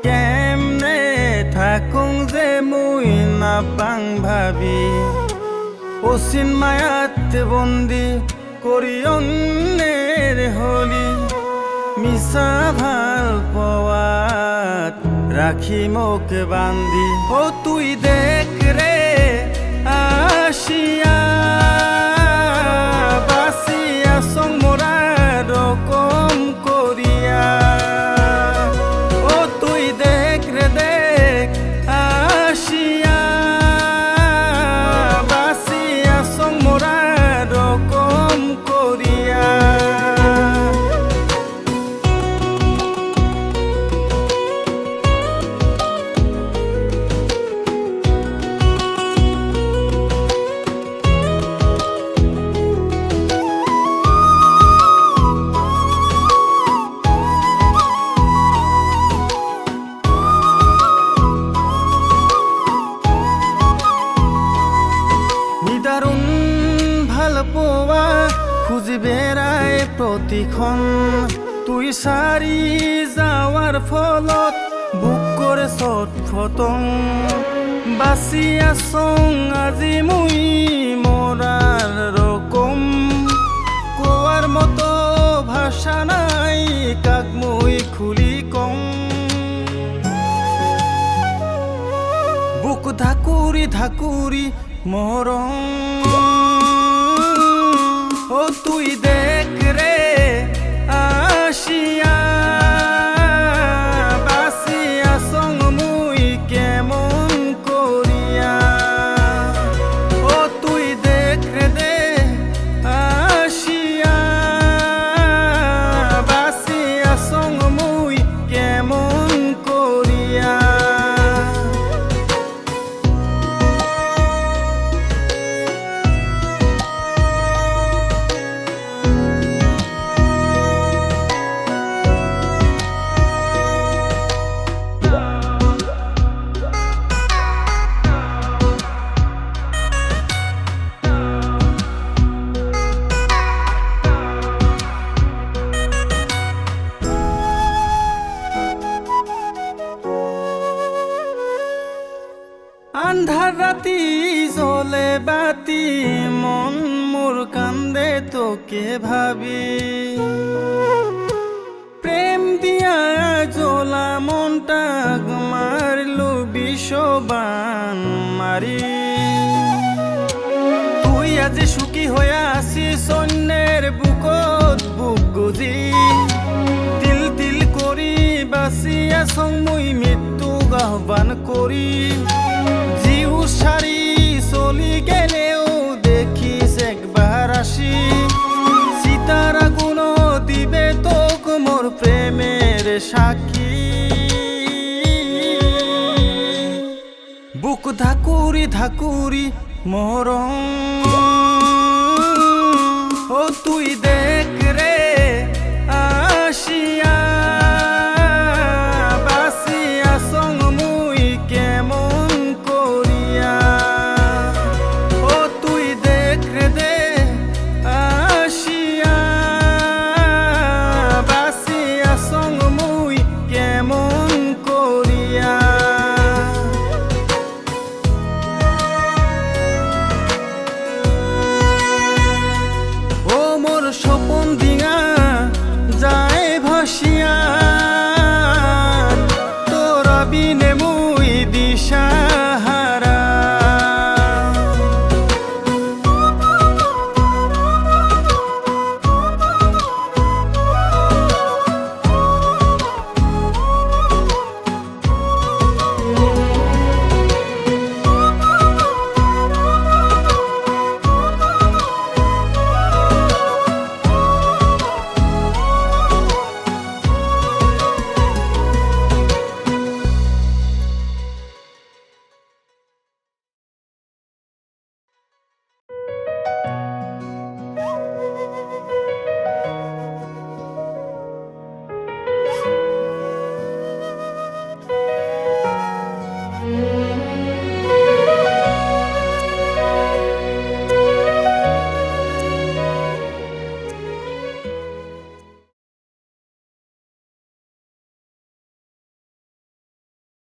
কেমনে থাকুং যে মুই নাপাং ভাবি অচিন মায়াত বন্দি করি অন্যের হলি মিছা ভাল পাওয়াত রাখি মোক বান্ধি ও তুই দেখ রে আসিয়া বাসিয়া সং মোরা রকম করিয়া ও তুই দেখ রে দেখ আসিয়া বাসিয়া সং মোরা রকম করিয়া নিদারুণ ভাল পোৱা খুঁজি বেড়ায় প্ৰতিখন তুই সারি যাওয়ার ফলত বুক করে ছটফটং বাঁচি আছং আজি মুই মরার রকম কোয়ার মতো ভাষা নাই কাক মুই খুলি কম বুক ধাকুরি ধাকুরি মরং ও তুই দেখ রে আসিয়া বাসিয়া সং মুই কেমন করিয়া ও তুই দেখ রে দে আসিয়া বাসিয়া সং মুই কেমন করিয়া আন্ধার রাতি জ্বলে বাতি মন মোর কান্দে তোকে ভাবি প্রেম দিয়া জ্বলা মনটাক মারলু বিষবান মারি তুই আজি সুখী হয়ে আসিস অন্যের বুকত বুক গুজি তিল তিল করি বাঁচিয়া সং মুই মৃত্যু আহ্বান করি জিউ সারি চলি গেলেও দেখিস একবার আসি সীতার আগুন দিবে তোক মোর প্রেমের সাক্ষী বুক ধাকুরি ধাকুরি মরং